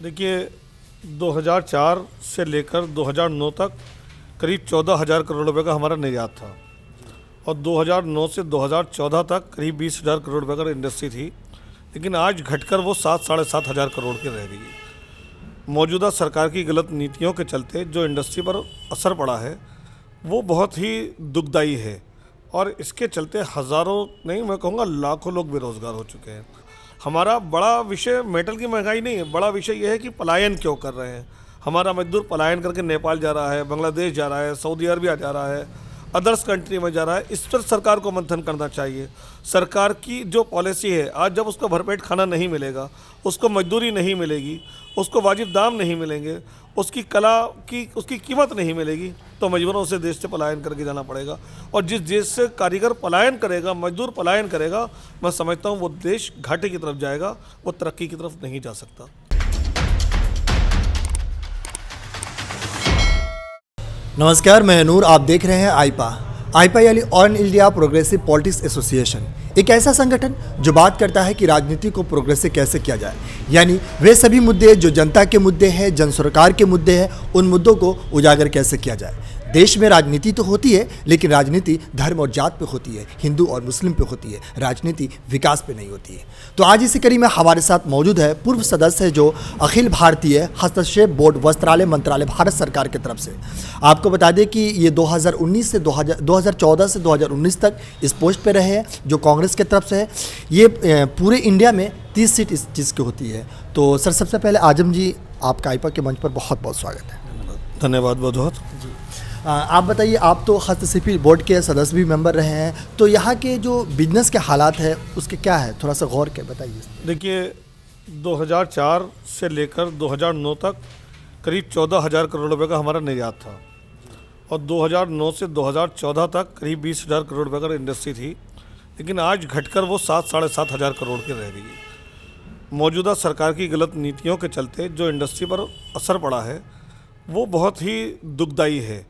देखिए, 2004 से लेकर 2009 तक करीब 14,000 करोड़ रुपए का हमारा निर्यात था और 2009 से 2014 तक करीब 20,000 करोड़ रुपए का इंडस्ट्री थी। लेकिन आज घटकर वो 7-7.5 हज़ार करोड़ की रह गई है। मौजूदा सरकार की गलत नीतियों के चलते जो इंडस्ट्री पर असर पड़ा है वो बहुत ही दुखदाई है और इसके चलते हज़ारों नहीं, मैं कहूँगा लाखों लोग बेरोज़गार हो चुके हैं। हमारा बड़ा विषय मेटल की महंगाई नहीं है, बड़ा विषय यह है कि पलायन क्यों कर रहे हैं। हमारा मजदूर पलायन करके नेपाल जा रहा है, बांग्लादेश जा रहा है, सऊदी अरबिया जा रहा है, अदर्स कंट्री में जा रहा है। इस पर सरकार को मंथन करना चाहिए। सरकार की जो पॉलिसी है, आज जब उसको भरपेट खाना नहीं मिलेगा, उसको मजदूरी नहीं मिलेगी, उसको वाजिब दाम नहीं मिलेंगे, उसकी कला की उसकी कीमत नहीं मिलेगी, तो मजबूरन उसे देश से पलायन करके जाना पड़ेगा। और जिस देश से कारीगर पलायन करेगा, मजदूर पलायन करेगा, मैं समझता हूँ वो देश घाटे की तरफ जाएगा, वो तरक्की की तरफ नहीं जा सकता। नमस्कार, मैं नूर। आप देख रहे हैं आईपा यानी all India progressive politics association, एक ऐसा संगठन जो बात करता है कि राजनीति को प्रोग्रेसिव कैसे किया जाए, यानी वे सभी मुद्दे जो जनता के मुद्दे हैं, जन सरकार के मुद्दे हैं, उन मुद्दों को उजागर कैसे किया जाए। देश में राजनीति तो होती है, लेकिन राजनीति धर्म और जात पे होती है, हिंदू और मुस्लिम पे होती है, राजनीति विकास पे नहीं होती है। तो आज इसी कड़ी में हमारे साथ मौजूद है पूर्व सदस्य जो अखिल भारतीय हस्तक्षेप बोर्ड वस्त्रालय मंत्रालय भारत सरकार की तरफ से। आपको बता दें कि ये 2014 से 2019 तक इस पोस्ट पे रहे हैं, जो कांग्रेस की तरफ से है। ये पूरे इंडिया में 30 सीट इस चीज़ की होती है। तो सर, सबसे पहले आजम जी, आपका आईपा के मंच पर बहुत बहुत स्वागत है। धन्यवाद बहुत जी। आप बताइए, आप तो हस्तशिल्पी बोर्ड के सदस्य भी मेंबर रहे हैं, तो यहाँ के जो बिजनेस के हालात है उसके क्या है, थोड़ा सा गौर के बताइए। देखिए, 2004 से लेकर 2009 तक करीब 14,000 करोड़ रुपए का हमारा निर्यात था और 2009 से 2014 तक करीब 20,000 करोड़ रुपए का इंडस्ट्री थी। लेकिन आज घटकर वो 7-7.5 हज़ार करोड़ की रह गई है। मौजूदा सरकार की गलत नीतियों के चलते जो इंडस्ट्री पर असर पड़ा है वो बहुत ही दुखदाई है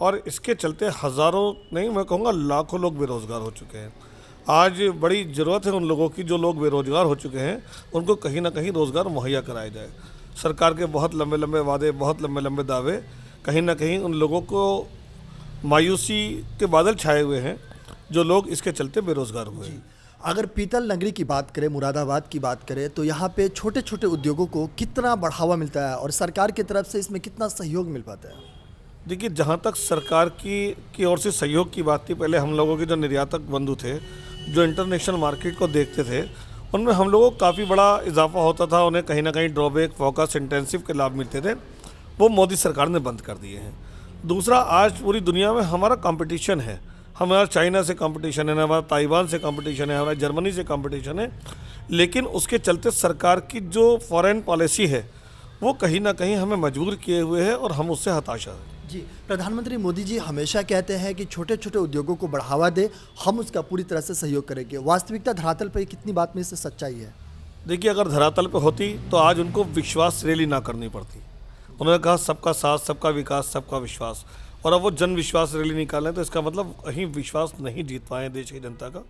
और इसके चलते हज़ारों नहीं, मैं कहूँगा लाखों लोग बेरोज़गार हो चुके हैं। आज बड़ी ज़रूरत है उन लोगों की जो लोग बेरोज़गार हो चुके हैं, उनको कहीं ना कहीं रोज़गार मुहैया कराया जाए। सरकार के बहुत लंबे लंबे वादे, बहुत लंबे लंबे दावे, कहीं ना कहीं उन लोगों को मायूसी के बादल छाए हुए हैं, जो लोग इसके चलते बेरोज़गार हुए हैं। अगर पीतल नगरी की बात करें, मुरादाबाद की बात करें, तो यहाँ पे छोटे छोटे उद्योगों को कितना बढ़ावा मिलता है और सरकार की तरफ से इसमें कितना सहयोग मिल पाता है? देखिए, जहाँ तक सरकार की ओर से सहयोग की बात थी, पहले हम लोगों के जो निर्यातक बंधु थे, जो इंटरनेशनल मार्केट को देखते थे, उनमें हम लोगों को काफ़ी बड़ा इजाफा होता था। उन्हें कहीं ना कहीं ड्रॉबैक, फोकस, इंटेंसिव के लाभ मिलते थे, वो मोदी सरकार ने बंद कर दिए हैं। दूसरा, आज पूरी दुनिया में हमारा कंपटीशन है। हमारा चाइना से कंपटीशन है, हमारा ताइवान से कंपटीशन है, हमारा जर्मनी से कंपटीशन है। लेकिन उसके चलते सरकार की जो फॉरेन पॉलिसी है वो कहीं ना कहीं हमें मजबूर किए हुए है और हम उससे हताशा हैं। जी, प्रधानमंत्री मोदी जी हमेशा कहते हैं कि छोटे छोटे उद्योगों को बढ़ावा दे, हम उसका पूरी तरह से सहयोग करेंगे। वास्तविकता धरातल पर कितनी बात में इससे सच्चाई है? देखिए, अगर धरातल पर होती तो आज उनको विश्वास रैली ना करनी पड़ती। उन्होंने कहा सबका साथ, सबका विकास, सबका विश्वास, और अब वो जन विश्वास रैली निकालें तो इसका मतलब कहीं विश्वास नहीं जीत पाए देश की जनता का।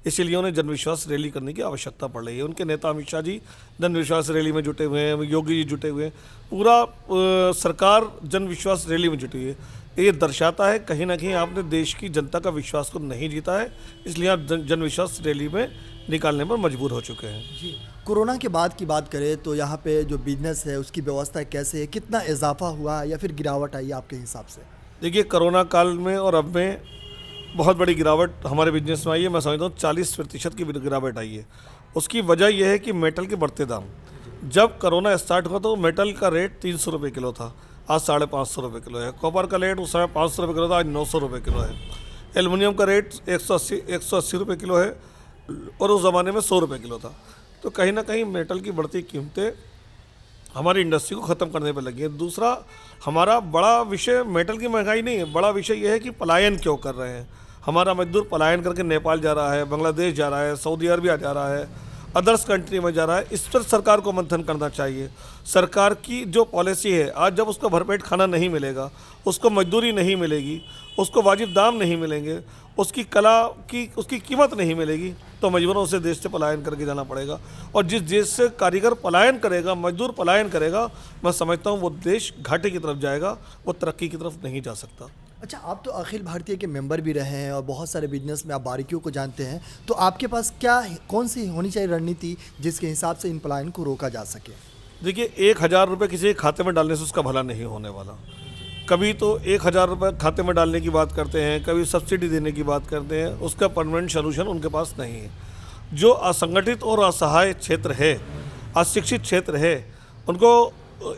इसीलिए उन्हें जन विश्वास रैली करने की आवश्यकता पड़ रही है। उनके नेता अमित शाह जी जन विश्वास रैली में जुटे हुए हैं, योगी जी जुटे हुए हैं, पूरा सरकार जन विश्वास रैली में जुटी है। ये दर्शाता है कहीं ना कहीं आपने देश की जनता का विश्वास को नहीं जीता है, इसलिए आप जन विश्वास रैली में निकालने पर मजबूर हो चुके हैं। जी, कोरोना के बाद की बात करें तो यहाँ पे जो बिजनेस है उसकी व्यवस्था कैसे है, कितना इजाफा हुआ या फिर गिरावट आई आपके हिसाब से? देखिए, कोरोना काल में और अब में बहुत बड़ी गिरावट हमारे बिजनेस में आई है। मैं समझता हूँ 40% की गिरावट आई है। उसकी वजह यह है कि मेटल के बढ़ते दाम। जब कोरोना स्टार्ट हुआ तो मेटल का रेट 300 रुपये किलो था, आज 550 रुपये किलो है। कॉपर का रेट उस समय 500 रुपये किलो था, आज 900 रुपये किलो है। एल्युमिनियम का रेट 180 रुपये किलो है और उस ज़माने में 100 रुपये किलो था। तो कहीं ना कहीं मेटल की बढ़ती कीमतें हमारी इंडस्ट्री को ख़त्म करने पर लगी है। दूसरा, हमारा बड़ा विषय मेटल की महंगाई नहीं है, बड़ा विषय यह है कि पलायन क्यों कर रहे हैं। हमारा मजदूर पलायन करके नेपाल जा रहा है, बांग्लादेश जा रहा है, सऊदी अरबिया जा रहा है, अदर्स कंट्री में जा रहा है। इस पर सरकार को मंथन करना चाहिए। सरकार की जो पॉलिसी है, आज जब उसको भरपेट खाना नहीं मिलेगा, उसको मजदूरी नहीं मिलेगी, उसको वाजिब दाम नहीं मिलेंगे, उसकी कला की उसकी कीमत नहीं मिलेगी, तो मजबूरन उसे देश से पलायन करके जाना पड़ेगा। और जिस देश से कारीगर पलायन करेगा, मजदूर पलायन करेगा, मैं समझता हूँ वो देश घाटे की तरफ जाएगा, वो तरक्की की तरफ नहीं जा सकता। अच्छा, आप तो अखिल भारतीय के मेंबर भी रहे हैं और बहुत सारे बिजनेस में आप बारीकियों को जानते हैं, तो आपके पास कौन सी होनी चाहिए रणनीति जिसके हिसाब से इन पलायन को रोका जा सके? देखिए, 1,000 रुपये किसी के खाते में डालने से उसका भला नहीं होने वाला। कभी तो 1,000 रुपये खाते में डालने की बात करते हैं, कभी सब्सिडी देने की बात करते हैं, उसका परमानेंट सोल्यूशन उनके पास नहीं है। जो असंगठित और असहाय क्षेत्र है, अशिक्षित क्षेत्र है, उनको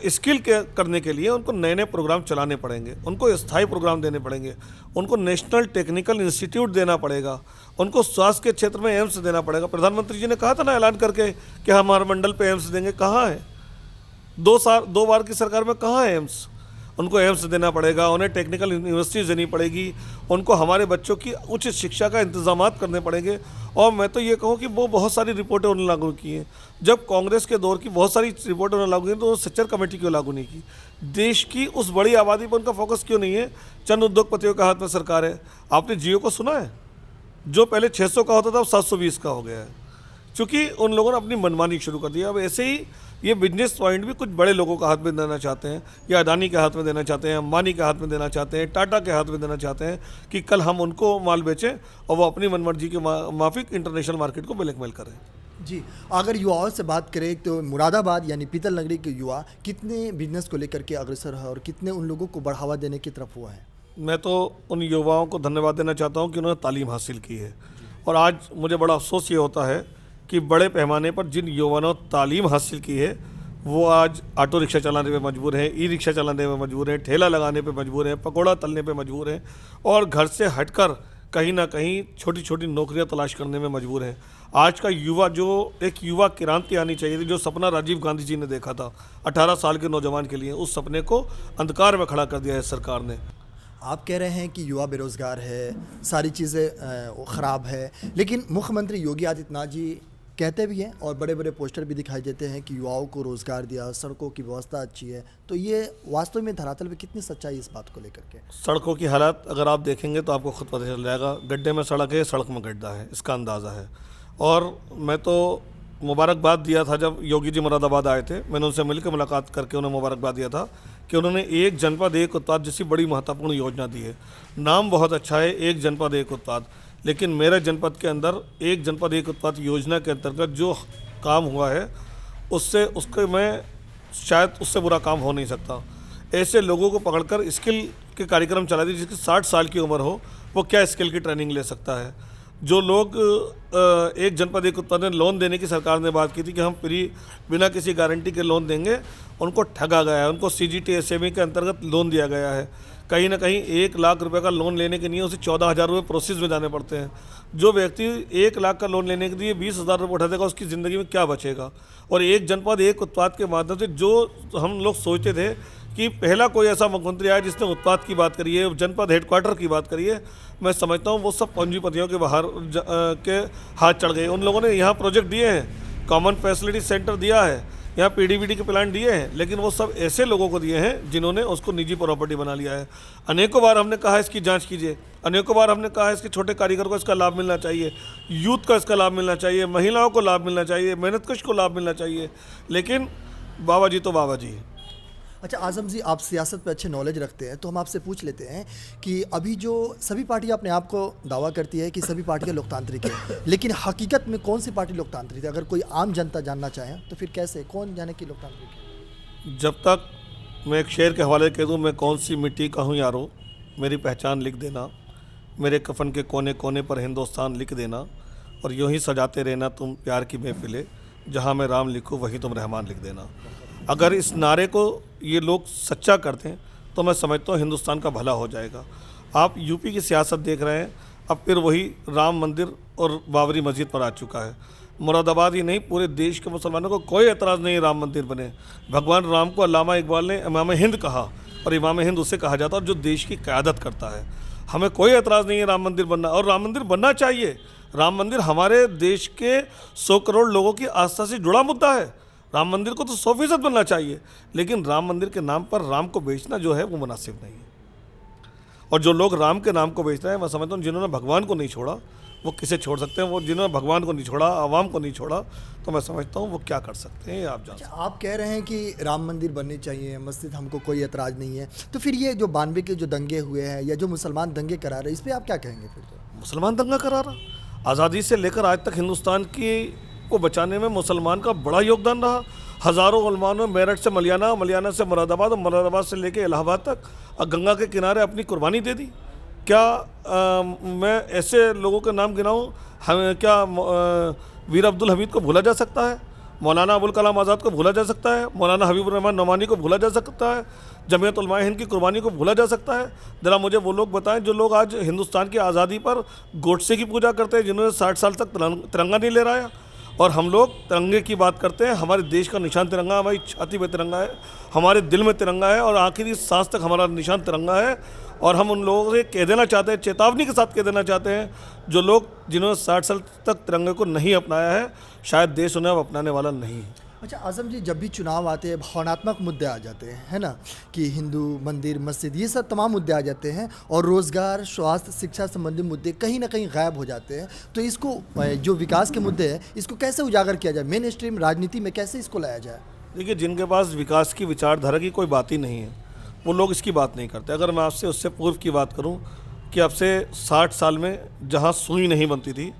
स्किल करने के लिए उनको नए नए प्रोग्राम चलाने पड़ेंगे, उनको स्थायी प्रोग्राम देने पड़ेंगे, उनको नेशनल टेक्निकल इंस्टीट्यूट देना पड़ेगा, उनको स्वास्थ्य के क्षेत्र में एम्स देना पड़ेगा। प्रधानमंत्री जी ने कहा था ना ऐलान करके कि हमारे मंडल पे एम्स देंगे, कहाँ है? 2 बार की सरकार में कहाँ है एम्स? उनको एम्स देना पड़ेगा, उन्हें टेक्निकल यूनिवर्सिटीज़ देनी पड़ेगी, उनको हमारे बच्चों की उच्च शिक्षा का इंतजामात करने पड़ेंगे। और मैं तो ये कहूँ कि वो बहुत सारी रिपोर्टें उन्होंने लागू की हैं। जब कांग्रेस के दौर की बहुत सारी रिपोर्टें उन्होंने लागू की तो सच्चर कमेटी क्यों लागू नहीं की? देश की उस बड़ी आबादी पर उनका फोकस क्यों नहीं है? चंद उद्योगपतियों के हाथ में सरकार है। आपने जियो को सुना है? जो पहले 600 का होता था अब 720 का हो गया है, क्योंकि उन लोगों ने अपनी मनमानी शुरू कर दी। अब ऐसे ही ये बिजनेस पॉइंट भी कुछ बड़े लोगों के हाथ में देना चाहते हैं, या अदानी के हाथ में देना चाहते हैं, अंबानी के हाथ में देना चाहते हैं, टाटा के हाथ में देना चाहते हैं कि कल हम उनको माल बेचें और वो अपनी मनमर्जी के माफिक इंटरनेशनल मार्केट को ब्लैकमेल करें। जी, अगर युवाओं से बात करें तो मुरादाबाद यानी पीतल नगरी के युवा कितने बिजनेस को लेकर के अग्रसर है और कितने उन लोगों को बढ़ावा देने की तरफ हुआ है? मैं तो उन युवाओं को धन्यवाद देना चाहता हूँ कि उन्होंने तालीम हासिल की है। और आज मुझे बड़ा अफसोस ये होता है कि बड़े पैमाने पर जिन युवाओं ने तालीम हासिल की है वो आज ऑटो रिक्शा चलाने पे मजबूर हैं, ई रिक्शा चलाने पे मजबूर हैं, ठेला लगाने पे मजबूर हैं, पकौड़ा तलने पे मजबूर हैं और घर से हटकर कहीं ना कहीं छोटी छोटी नौकरियां तलाश करने में मजबूर हैं। आज का युवा, जो एक युवा क्रांति आनी चाहिए थी, जो सपना राजीव गांधी जी ने देखा था 18 साल के नौजवान के लिए, उस सपने को अंधकार में खड़ा कर दिया है सरकार ने। आप कह रहे हैं कि युवा बेरोजगार है, सारी चीज़ें ख़राब है, लेकिन मुख्यमंत्री योगी आदित्यनाथ जी कहते भी हैं और बड़े बड़े पोस्टर भी दिखाई देते हैं कि युवाओं को रोज़गार दिया, सड़कों की व्यवस्था अच्छी है, तो ये वास्तव में धरातल पे कितनी सच्चाई इस बात को लेकर के? सड़कों की हालत अगर आप देखेंगे तो आपको खुद पता चल जाएगा। गड्ढे में सड़क है, सड़क में गड्ढा है, इसका अंदाज़ा है। और मैं तो मुबारकबाद दिया था जब योगी जी मुरादाबाद आए थे, मैंने उनसे मिलकर मुलाकात करके उन्हें मुबारकबाद दिया था कि उन्होंने एक जनपद एक उत्पाद जैसी बड़ी महत्वपूर्ण योजना दी है। नाम बहुत अच्छा है, एक जनपद एक उत्पाद, लेकिन मेरे जनपद के अंदर एक जनपद एक उत्पाद योजना के अंतर्गत जो काम हुआ है उसके मैं शायद उससे बुरा काम हो नहीं सकता। ऐसे लोगों को पकड़कर स्किल के कार्यक्रम चला दिए, जिसकी 60 साल की उम्र हो, वो क्या स्किल की ट्रेनिंग ले सकता है। जो लोग एक जनपद एक उत्पाद में लोन देने की सरकार ने बात की थी कि हम फ्री बिना किसी गारंटी के लोन देंगे, उनको ठगा गया है। उनको CGT SME के अंतर्गत लोन दिया गया है। कहीं ना कहीं 1 लाख रुपए का लोन लेने के लिए उसे 14,000 रुपये प्रोसेस में जाने पड़ते हैं। जो व्यक्ति 1 लाख का लोन लेने के लिए 20,000 रुपये उठा देगा, उसकी ज़िंदगी में क्या बचेगा। और एक जनपद एक उत्पाद के माध्यम से जो हम लोग सोचते थे कि पहला कोई ऐसा मुख्यमंत्री आया जिसने उत्पाद की बात करी है, जनपद हेडक्वार्टर की बात करी है, मैं समझता हूँ वो सब पूंजीपतियों के बाहर के हाथ चढ़ गए। उन लोगों ने यहाँ प्रोजेक्ट दिए हैं, कॉमन फैसिलिटी सेंटर दिया है, यहाँ PDBD के प्लान दिए हैं, लेकिन वो सब ऐसे लोगों को दिए हैं जिन्होंने उसको निजी प्रॉपर्टी बना लिया है। अनेकों बार हमने कहा है इसकी जांच कीजिए, अनेकों बार हमने कहा है इसके छोटे कारीगर को इसका लाभ मिलना चाहिए, यूथ का इसका लाभ मिलना चाहिए, महिलाओं को लाभ मिलना चाहिए, मेहनतकश को लाभ मिलना चाहिए, लेकिन बाबा जी तो बाबा जी। अच्छा आजम जी, आप सियासत पे अच्छे नॉलेज रखते हैं, तो हम आपसे पूछ लेते हैं कि अभी जो सभी पार्टियां अपने आप को दावा करती है कि सभी पार्टियां लोकतांत्रिक है, लेकिन हकीकत में कौन सी पार्टी लोकतांत्रिक है? अगर कोई आम जनता जानना चाहे तो फिर कैसे, कौन जाने की लोकतांत्रिक है? जब तक मैं एक शेर के हवाले कह दूँ, मैं कौन सी मिट्टी का हूँ यारो, मेरी पहचान लिख देना, मेरे कफन के कोने कोने पर हिंदुस्तान लिख देना, और यूँ ही सजाते रहना तुम प्यार की महफिलें, जहाँ मैं राम लिखूँ वहीं तुम रहमान लिख देना। अगर इस नारे को ये लोग सच्चा करते हैं तो मैं समझता हूँ हिंदुस्तान का भला हो जाएगा। आप यूपी की सियासत देख रहे हैं, अब फिर वही राम मंदिर और बाबरी मस्जिद पर आ चुका है। मुरादाबाद ही नहीं, पूरे देश के मुसलमानों को कोई एतराज़ नहीं राम मंदिर बने। भगवान राम को अल्लामा इकबाल ने इमाम हिंद कहा, और इमाम हिंद उसे कहा जाता है जो देश की क़यादत करता है। हमें कोई एतराज़ नहीं है राम मंदिर बनना, और राम मंदिर बनना चाहिए। राम मंदिर हमारे देश के 100 करोड़ लोगों की आस्था से जुड़ा मुद्दा है। राम मंदिर को तो 100% बनना चाहिए, लेकिन राम मंदिर के नाम पर राम को बेचना जो है वो मुनासिब नहीं है। और जो लोग राम के नाम को बेच रहे हैं, मैं समझता हूँ जिन्होंने भगवान को नहीं छोड़ा वो किसे छोड़ सकते हैं। वो जिन्होंने भगवान को नहीं छोड़ा, आवाम को नहीं छोड़ा, तो मैं समझता हूँ वो क्या कर सकते हैं, ये आप जान सकते हैं। आप कह रहे हैं कि राम मंदिर बननी चाहिए, मस्जिद, हमको कोई एतराज़ नहीं है, तो फिर ये जो 92 के जो दंगे हुए हैं या जो मुसलमान दंगे करा रहे हैं, इस पर आप क्या कहेंगे फिर? तो मुसलमान दंगा करा रहा, आज़ादी से लेकर आज तक हिंदुस्तान की को बचाने में मुसलमान का बड़ा योगदान रहा। हज़ारों उलमा ने मेरठ से मलियाना, मलियाना से मुरादाबाद और मुरादाबाद से लेकर इलाहाबाद तक गंगा के किनारे अपनी कुर्बानी दे दी। क्या मैं ऐसे लोगों के नाम गिनाऊं? हम क्या वीर अब्दुल हमीद को भूला जा सकता है? मौलाना अबुल कलाम आज़ाद को भूला जा सकता है? मौलाना हबीबुर रहमान नौमानी को भूला जा सकता है? जमीयत उलमाए हिंद की कुर्बानी को भूला जा सकता है? ज़रा मुझे वो लोग बताएं जो लोग आज हिंदुस्तान की आज़ादी पर गोडसे की पूजा करते हैं, जिन्होंने 60 साल तक तिरंगा नहीं ले रहा है। और हम लोग तिरंगे की बात करते हैं। हमारे देश का निशान तिरंगा, हमारी छाती पे तिरंगा है, हमारे दिल में तिरंगा है और आखिरी सांस तक हमारा निशान तिरंगा है। और हम उन लोगों से कह देना चाहते हैं, चेतावनी के साथ कह देना चाहते हैं, जो लोग जिन्होंने 60 साल तक तिरंगे को नहीं अपनाया है, शायद देश उन्हें अब अपनाने वाला नहीं है। अच्छा आज़म जी, जब भी चुनाव आते हैं भावनात्मक मुद्दे आ जाते हैं, है ना, कि हिंदू मंदिर, मस्जिद, ये सब तमाम मुद्दे आ जाते हैं और रोज़गार, स्वास्थ्य, शिक्षा संबंधी मुद्दे कहीं ना कहीं गायब हो जाते हैं। तो इसको जो विकास के मुद्दे हैं, इसको कैसे उजागर किया जाए, मेन स्ट्रीम राजनीति में कैसे इसको लाया जाए? देखिए, जिनके पास विकास की विचारधारा की कोई बात ही नहीं है, वो लोग इसकी बात नहीं करते। अगर मैं आपसे उससे पूर्व की बात करूं कि अब से 60 साल में जहां सुई नहीं बनती थी,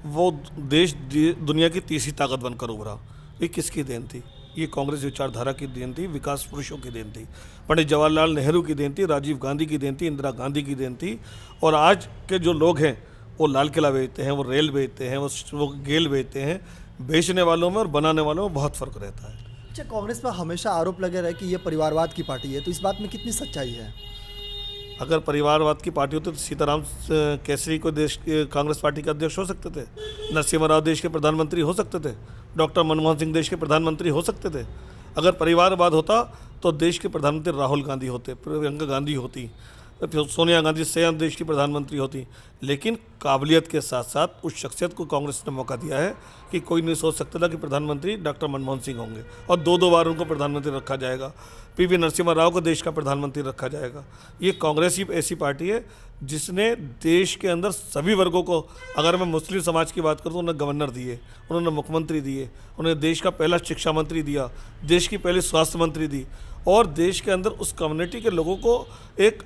वो देश दुनिया की तीसरी ताकत बनकर उभरा। ये किसकी देन थी? ये कांग्रेस विचारधारा की देन थी, विकास पुरुषों की देन थी, पंडित जवाहरलाल नेहरू की देन थी, राजीव गांधी की देन थी, इंदिरा गांधी की देन थी। और आज के जो लोग हैं वो लाल किला बेचते हैं, वो रेल बेचते हैं, वो गेल बेचते हैं। बेचने वालों में और बनाने वालों में बहुत फ़र्क रहता है। अच्छा, कांग्रेस पर हमेशा आरोप लगे रहे कि ये परिवारवाद की पार्टी है, तो इस बात में कितनी सच्चाई है? अगर परिवारवाद की पार्टी होती तो सीताराम केसरी को देश के कांग्रेस पार्टी के अध्यक्ष हो सकते थे, नरसिम्हा राव देश के प्रधानमंत्री हो सकते थे, डॉक्टर मनमोहन सिंह देश के प्रधानमंत्री हो सकते थे। अगर परिवारवाद होता तो देश के प्रधानमंत्री राहुल गांधी होते, प्रियंका गांधी होती, सोनिया गांधी स्वयं देश की प्रधानमंत्री होती। लेकिन काबिलियत के साथ साथ उस शख्सियत को कांग्रेस ने मौका दिया है कि कोई नहीं सोच सकता था कि प्रधानमंत्री डॉक्टर मनमोहन सिंह होंगे और दो बार उनको प्रधानमंत्री रखा जाएगा। पीवी नरसिम्हा राव को देश का प्रधानमंत्री रखा जाएगा। ये कांग्रेस ही ऐसी पार्टी है जिसने देश के अंदर सभी वर्गों को, अगर मैं मुस्लिम समाज की बात करूँ तो उन्हें गवर्नर दिए, उन्होंने मुख्यमंत्री दिए, उन्हें देश का पहला शिक्षा मंत्री दिया, देश की पहली स्वास्थ्य मंत्री दी और देश के अंदर उस कम्युनिटी के लोगों को एक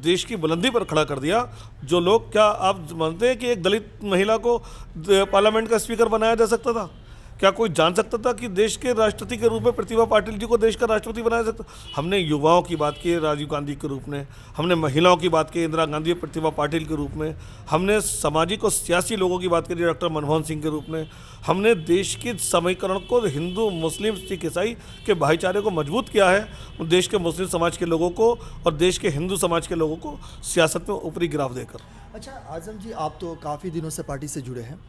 देश की बुलंदी पर खड़ा कर दिया। जो लोग, क्या आप मानते हैं कि एक दलित महिला को पार्लियामेंट का स्पीकर बनाया जा सकता था? क्या कोई जान सकता था कि देश के राष्ट्रपति के रूप में प्रतिभा पाटिल जी को देश का राष्ट्रपति बनाया सकता? हमने युवाओं की बात की राजीव गांधी के रूप में, हमने महिलाओं की बात की इंदिरा गांधी प्रतिभा पाटिल के रूप में, हमने सामाजिक और सियासी लोगों की बात करी डॉक्टर मनमोहन सिंह के रूप में, हमने देश के समीकरण को हिंदू, मुस्लिम, सिख, ईसाई के भाईचारे को मजबूत किया है, देश के मुस्लिम समाज के लोगों को और देश के हिंदू समाज के लोगों को सियासत में ऊपरी गिराव देकर। अच्छा आज़म जी, आप तो काफ़ी दिनों से पार्टी से जुड़े हैं,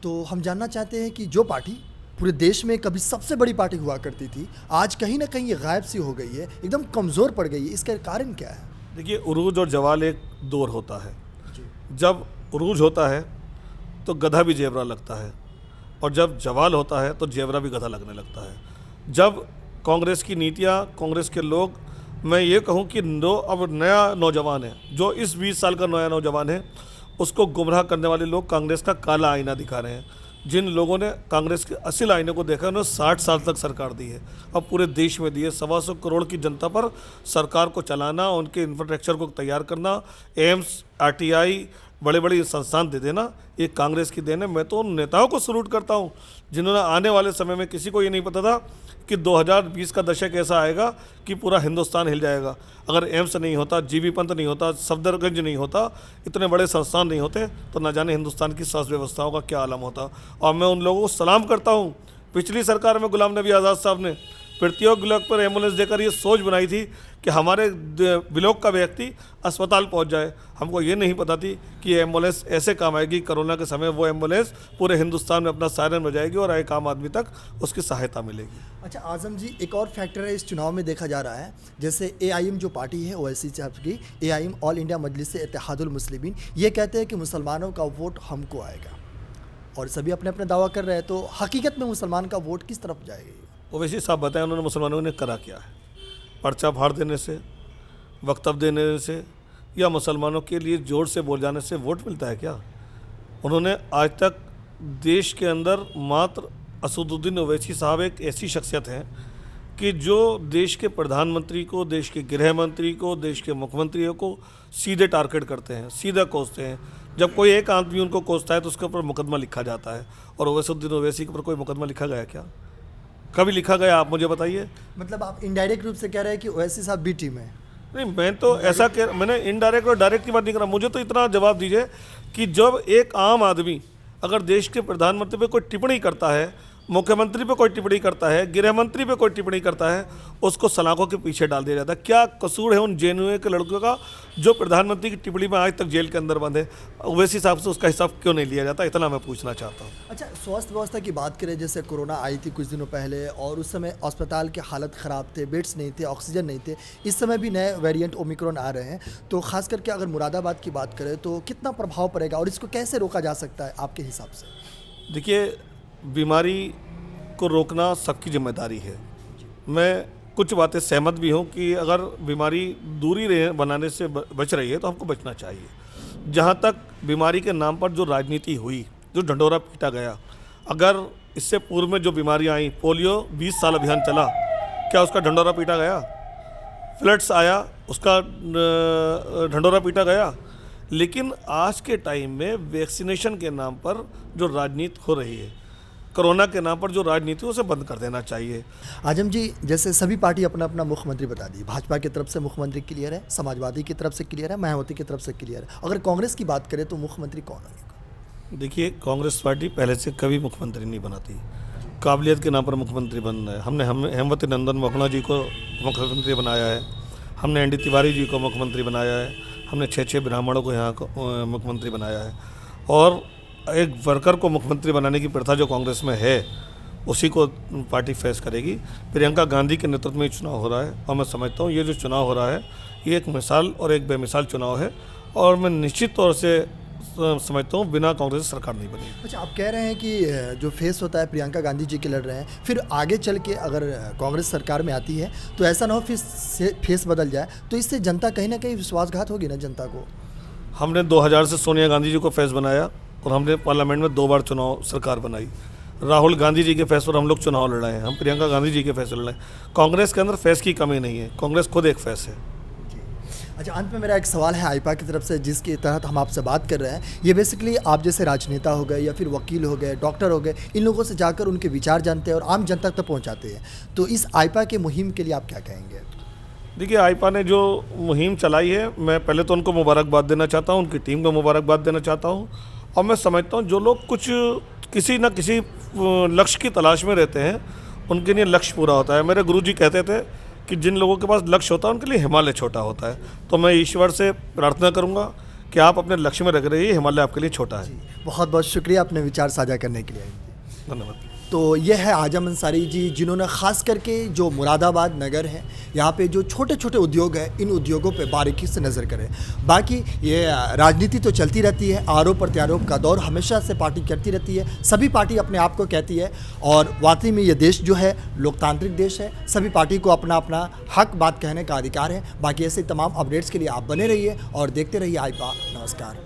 तो हम जानना चाहते हैं कि जो पार्टी पूरे देश में कभी सबसे बड़ी पार्टी हुआ करती थी, आज कहीं ना कहीं ये गायब सी हो गई है, एकदम कमज़ोर पड़ गई है, इसका कारण क्या है? देखिए, उरूज और जवाल एक दौर होता है। जब उरूज होता है तो गधा भी जेवरा लगता है और जब जवाल होता है तो जेवरा भी गधा लगने लगता है। जब कांग्रेस की नीतियाँ, कांग्रेस के लोग, मैं ये कहूँ कि अब नया नौजवान है, जो इस 20 साल का नया नौजवान है, उसको गुमराह करने वाले लोग कांग्रेस का काला आईना दिखा रहे हैं। जिन लोगों ने कांग्रेस के असल आईने को देखा, उन्होंने 60 साल तक सरकार दी है, अब पूरे देश में दी है। 125 करोड़ की जनता पर सरकार को चलाना, उनके इंफ्रास्ट्रक्चर को तैयार करना, एम्स, आरटीआई, बड़े बड़े संस्थान दे देना, ये कांग्रेस की देन है। मैं तो उन नेताओं को सलूट करता हूँ जिन्होंने आने वाले समय में, किसी को ये नहीं पता था कि 2020 का दशक ऐसा आएगा कि पूरा हिंदुस्तान हिल जाएगा। अगर एम्स नहीं होता, जीबी पंत नहीं होता, सफदरगंज नहीं होता, इतने बड़े संस्थान नहीं होते, तो न जाने हिंदुस्तान की स्वास्थ्य व्यवस्थाओं का क्या आलम होता। और मैं उन लोगों को सलाम करता हूँ। पिछली सरकार में गुलाम नबी आज़ाद साहब ने प्रत्येक ब्लॉक पर एम्बुलेंस देकर ये सोच बनाई थी कि हमारे ब्लॉक का व्यक्ति अस्पताल पहुंच जाए। हमको ये नहीं पता थी कि ये एम्बुलेंस ऐसे काम आएगी। कोरोना के समय वो एम्बुलेंस पूरे हिंदुस्तान में अपना सायरन बजाएगी और एक आम आदमी तक उसकी सहायता मिलेगी। अच्छा आज़म जी, एक और फैक्टर है इस चुनाव में देखा जा रहा है, जैसे एआईएम जो पार्टी है, ओवैसी साहब की एआईएम, ऑल इंडिया मजलिस इत्तेहादुल मुस्लिमीन, ये कहते हैं कि मुसलमानों का वोट हमको आएगा और सभी अपने अपने दावा कर रहे हैं, तो हकीकत में मुसलमान का वोट किस तरफ जाएगी? ओवैसी साहब बताएं, उन्होंने मुसलमानों ने करा क्या है? पर्चा फाड़ देने से, वक्तव्य देने से, या मुसलमानों के लिए जोर से बोल जाने से वोट मिलता है क्या? उन्होंने आज तक देश के अंदर मात्र असदुद्दीन ओवैसी साहब एक ऐसी शख्सियत हैं कि जो देश के प्रधानमंत्री को, देश के गृह मंत्री को, देश के मुख्यमंत्रियों को सीधे टारगेट करते हैं, सीधा कोसते हैं। जब कोई एक आदमी उनको कोसता है तो उसके ऊपर मुकदमा लिखा जाता है। और ओवैसुद्दीन ओवैसी के ऊपर कोई मुकदमा लिखा गया क्या? कभी लिखा गया? आप मुझे बताइए। मतलब आप इनडायरेक्ट रूप से कह रहे हैं कि ओवैसी साहब बी टीम है। नहीं, मैं तो ऐसा कह, मैंने इनडायरेक्ट और डायरेक्ट की बात नहीं कर रहा। मुझे तो इतना जवाब दीजिए कि जब एक आम आदमी अगर देश के प्रधानमंत्री पे कोई टिप्पणी करता है, मुख्यमंत्री पे कोई टिप्पणी करता है, गृह मंत्री पे कोई टिप्पणी करता है, उसको सलाखों के पीछे डाल दिया जाता है। क्या कसूर है उन जेएनयू के लड़कों का जो प्रधानमंत्री की टिप्पणी में आज तक जेल के अंदर बंद है? ओवैसी साहब से उसका हिसाब क्यों नहीं लिया जाता? इतना मैं पूछना चाहता हूँ। अच्छा, स्वास्थ्य व्यवस्था की बात करें, जैसे कोरोना आई थी कुछ दिनों पहले और उस समय अस्पताल के हालत ख़राब थे, बेड्स नहीं थे, ऑक्सीजन नहीं थे। इस समय भी नए वेरिएंट ओमिक्रॉन आ रहे हैं, तो खास करके अगर मुरादाबाद की बात करें तो कितना प्रभाव पड़ेगा और इसको कैसे रोका जा सकता है आपके हिसाब से? देखिए, बीमारी को रोकना सबकी जिम्मेदारी है। मैं कुछ बातें सहमत भी हूँ कि अगर बीमारी दूरी बनाने से बच रही है तो हमको बचना चाहिए। जहाँ तक बीमारी के नाम पर जो राजनीति हुई, जो ढंढोरा पीटा गया, अगर इससे पूर्व में जो बीमारियाँ आई, पोलियो 20 साल अभियान चला, क्या उसका ढंढोरा पीटा गया? फ्लड्स आया, उसका ढंढोरा पीटा गया? लेकिन आज के टाइम में वैक्सीनेशन के नाम पर जो राजनीति हो रही है, कोरोना के नाम पर जो राजनीति, उसे बंद कर देना चाहिए। आजम जी, जैसे सभी पार्टी अपना अपना मुख्यमंत्री बता दी। भाजपा की तरफ से मुख्यमंत्री क्लियर है, समाजवादी की तरफ से क्लियर है, मायावती की तरफ से क्लियर है। अगर कांग्रेस की बात करें तो मुख्यमंत्री कौन होगा? देखिए, कांग्रेस पार्टी पहले से कभी मुख्यमंत्री नहीं बनाती, काबिलियत के नाम पर मुख्यमंत्री बन रहा है। हमने हेमवती नंदन मोहना जी को मुख्यमंत्री बनाया है, हमने ND तिवारी जी को मुख्यमंत्री बनाया है, हमने 6 ब्राह्मणों को यहाँ मुख्यमंत्री बनाया है। और एक वर्कर को मुख्यमंत्री बनाने की प्रथा जो कांग्रेस में है, उसी को पार्टी फेस करेगी। प्रियंका गांधी के नेतृत्व में चुनाव हो रहा है और मैं समझता हूँ ये जो चुनाव हो रहा है, ये एक मिसाल और एक बेमिसाल चुनाव है और मैं निश्चित तौर से समझता हूँ बिना कांग्रेस सरकार नहीं बनेगी। अच्छा, आप कह रहे हैं कि जो फेस होता है प्रियंका गांधी जी के लड़ रहे हैं, फिर आगे चल के अगर कांग्रेस सरकार में आती है तो ऐसा ना हो फिर फेस बदल जाए, तो इससे जनता कहीं ना कहीं विश्वासघात होगी ना जनता को। हमने 2000 से सोनिया गांधी जी को फेस बनाया और हमने पार्लियामेंट में 2 बार चुनाव सरकार बनाई। राहुल गांधी जी के फेस पर हम लोग चुनाव लड़ाए हैं, हम प्रियंका गांधी जी के फेस पर लड़ाए। कांग्रेस के अंदर फेस की कमी नहीं है, कांग्रेस खुद एक फेस है। अच्छा, अंत में मेरा एक सवाल है आईपा की तरफ से, जिसके तहत हम आपसे बात कर रहे हैं। ये बेसिकली आप जैसे राजनेता हो गए या फिर वकील हो गए, डॉक्टर हो गए, इन लोगों से जाकर उनके विचार जानते हैं और आम जनता तक पहुँचाते हैं, तो इस आईपा के मुहिम के लिए आप क्या कहेंगे? देखिए, आईपा ने जो मुहिम चलाई है, मैं पहले तो उनको मुबारकबाद देना चाहता हूँ, उनकी टीम को मुबारकबाद देना चाहता हूँ। और मैं समझता हूँ जो लोग किसी न किसी लक्ष्य की तलाश में रहते हैं, उनके लिए लक्ष्य पूरा होता है। मेरे गुरुजी कहते थे कि जिन लोगों के पास लक्ष्य होता है उनके लिए हिमालय छोटा होता है। तो मैं ईश्वर से प्रार्थना करूँगा कि आप अपने लक्ष्य में रख रहिए, हिमालय आपके लिए छोटा है। बहुत बहुत शुक्रिया अपने विचार साझा करने के लिए। धन्यवाद। तो यह है आजम अंसारी जी, जिन्होंने ख़ास करके जो मुरादाबाद नगर है, यहाँ पे जो छोटे छोटे उद्योग हैं, इन उद्योगों पे बारीकी से नज़र करें। बाकी ये राजनीति तो चलती रहती है, आरोप प्रत्यारोप का दौर हमेशा से पार्टी करती रहती है, सभी पार्टी अपने आप को कहती है। और वाकई में ये देश जो है लोकतांत्रिक देश है, सभी पार्टी को अपना अपना हक बात कहने का अधिकार है। बाकी ऐसे तमाम अपडेट्स के लिए आप बने रहिए और देखते रहिए आईपा। नमस्कार।